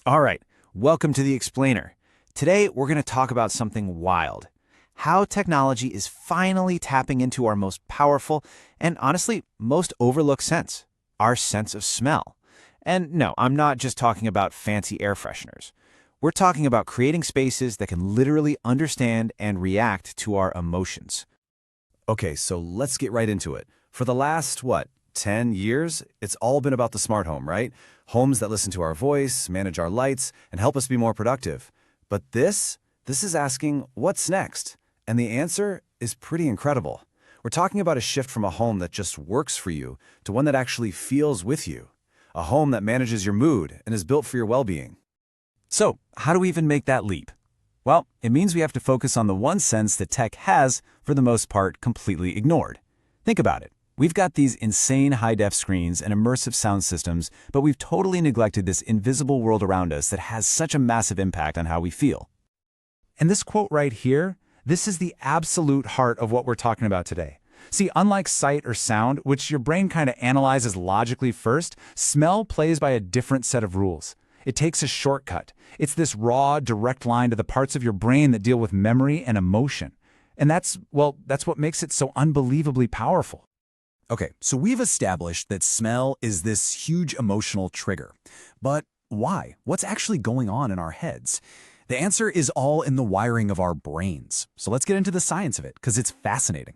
All right, welcome to The Explainer. Today, we're going to talk about something wild. How technology is finally tapping into our most powerful and, honestly, most overlooked sense, our sense of smell. And no, I'm not just talking about fancy air fresheners. We're talking about creating spaces that can literally understand and react to our emotions. Okay, so let's get right into it. For the last, 10 years, it's all been about the smart home, right? Homes that listen to our voice, manage our lights, and help us be more productive. But this is asking, what's next? And the answer is pretty incredible. We're talking about a shift from a home that just works for you to one that actually feels with you. A home that manages your mood and is built for your well-being. So, how do we even make that leap? Well, it means we have to focus on the one sense that tech has, for the most part, completely ignored. Think about it. We've got these insane high-def screens and immersive sound systems, but we've totally neglected this invisible world around us that has such a massive impact on how we feel. And this quote right here, this is the absolute heart of what we're talking about today. See, unlike sight or sound, which your brain kind of analyzes logically first, smell plays by a different set of rules. It takes a shortcut. It's this raw, direct line to the parts of your brain that deal with memory and emotion. And that's what makes it so unbelievably powerful. Okay, so we've established that smell is this huge emotional trigger. But why? What's actually going on in our heads? The answer is all in the wiring of our brains. So let's get into the science of it, because it's fascinating.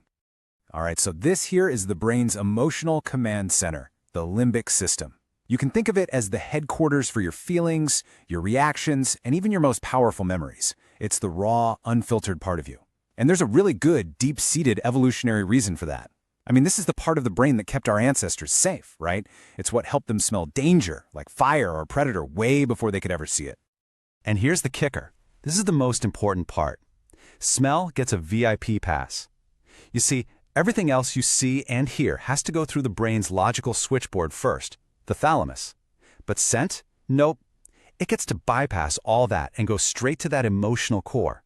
All right, so this here is the brain's emotional command center, the limbic system. You can think of it as the headquarters for your feelings, your reactions, and even your most powerful memories. It's the raw, unfiltered part of you. And there's a really good, deep-seated evolutionary reason for that. I mean, this is the part of the brain that kept our ancestors safe, right? It's what helped them smell danger, like fire or a predator, way before they could ever see it. And here's the kicker. This is the most important part. Smell gets a VIP pass. You see, everything else you see and hear has to go through the brain's logical switchboard first, the thalamus. But scent? Nope. It gets to bypass all that and go straight to that emotional core.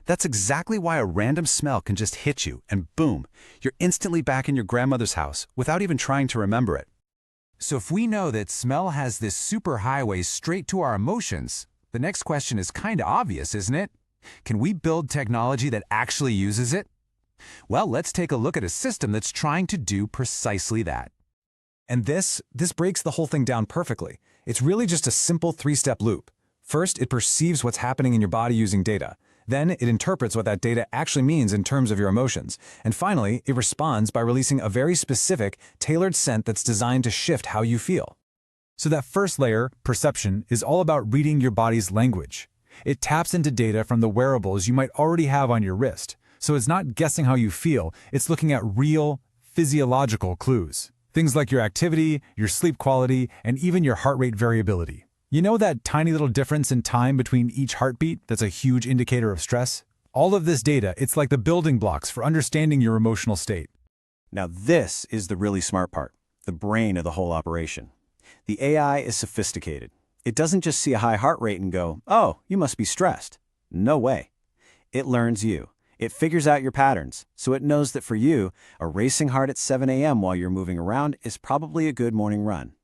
That's exactly why a random smell can just hit you, and boom, you're instantly back in your grandmother's house without even trying to remember it. So if we know that smell has this superhighway straight to our emotions, the next question is kind of obvious, isn't it? Can we build technology that actually uses it? Well, let's take a look at a system that's trying to do precisely that. And this breaks the whole thing down perfectly. It's really just a simple three-step loop. First, it perceives what's happening in your body using data. Then, it interprets what that data actually means in terms of your emotions. And finally, it responds by releasing a very specific, tailored scent that's designed to shift how you feel. So that first layer, perception, is all about reading your body's language. It taps into data from the wearables you might already have on your wrist. So it's not guessing how you feel, it's looking at real, physiological clues. Things like your activity, your sleep quality, and even your heart rate variability. You know that tiny little difference in time between each heartbeat that's a huge indicator of stress? All of this data, it's like the building blocks for understanding your emotional state. Now this is the really smart part, the brain of the whole operation. The AI is sophisticated. It doesn't just see a high heart rate and go, oh, you must be stressed. No way. It learns you. It figures out your patterns, so it knows that for you, a racing heart at 7 a.m. while you're moving around is probably a good morning run.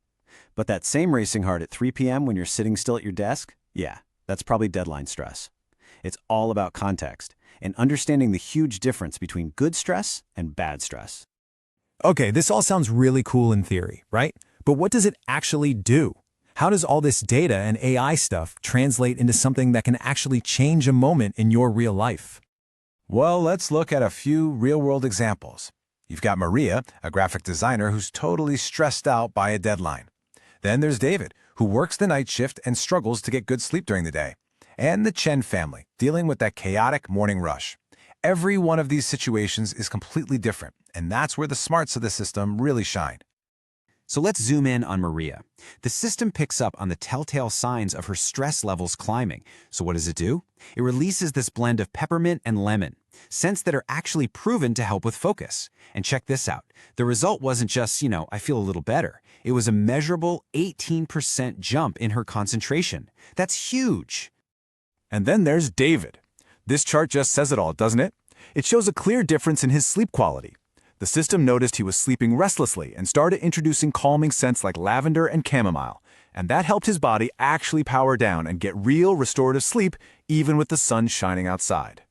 But that same racing heart at 3 p.m. when you're sitting still at your desk, yeah, that's probably deadline stress. It's all about context and understanding the huge difference between good stress and bad stress. Okay, this all sounds really cool in theory, right? But what does it actually do? How does all this data and AI stuff translate into something that can actually change a moment in your real life? Well, let's look at a few real-world examples. You've got Maria, a graphic designer who's totally stressed out by a deadline. Then there's David, who works the night shift and struggles to get good sleep during the day. And the Chen family, dealing with that chaotic morning rush. Every one of these situations is completely different, and that's where the smarts of the system really shine. So let's zoom in on Maria. The system picks up on the telltale signs of her stress levels climbing. So what does it do? It releases this blend of peppermint and lemon, scents that are actually proven to help with focus. And check this out. The result wasn't just, I feel a little better. It was a measurable 18% jump in her concentration. That's huge. And then there's David. This chart just says it all, doesn't it? It shows a clear difference in his sleep quality. The system noticed he was sleeping restlessly and started introducing calming scents like lavender and chamomile. And that helped his body actually power down and get real restorative sleep even with the sun shining outside.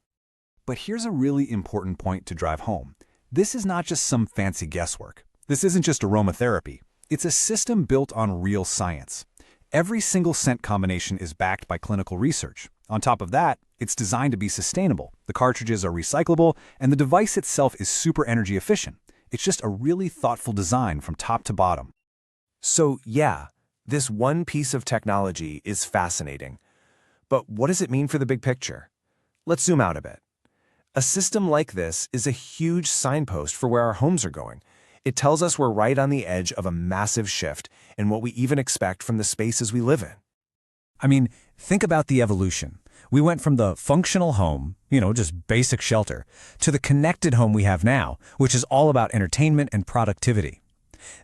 But here's a really important point to drive home. This is not just some fancy guesswork. This isn't just aromatherapy. It's a system built on real science. Every single scent combination is backed by clinical research. On top of that, it's designed to be sustainable. The cartridges are recyclable, and the device itself is super energy efficient. It's just a really thoughtful design from top to bottom. So yeah, this one piece of technology is fascinating. But what does it mean for the big picture? Let's zoom out a bit. A system like this is a huge signpost for where our homes are going. It tells us we're right on the edge of a massive shift in what we even expect from the spaces we live in. I mean, think about the evolution. We went from the functional home, just basic shelter, to the connected home we have now, which is all about entertainment and productivity.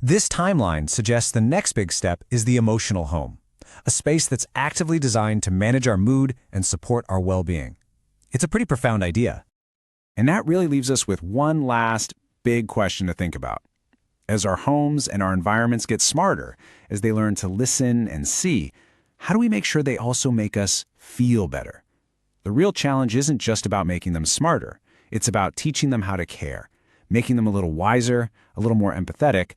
This timeline suggests the next big step is the emotional home, a space that's actively designed to manage our mood and support our well-being. It's a pretty profound idea. And that really leaves us with one last big question to think about. As our homes and our environments get smarter, as they learn to listen and see, how do we make sure they also make us feel better? The real challenge isn't just about making them smarter. It's about teaching them how to care, making them a little wiser, a little more empathetic,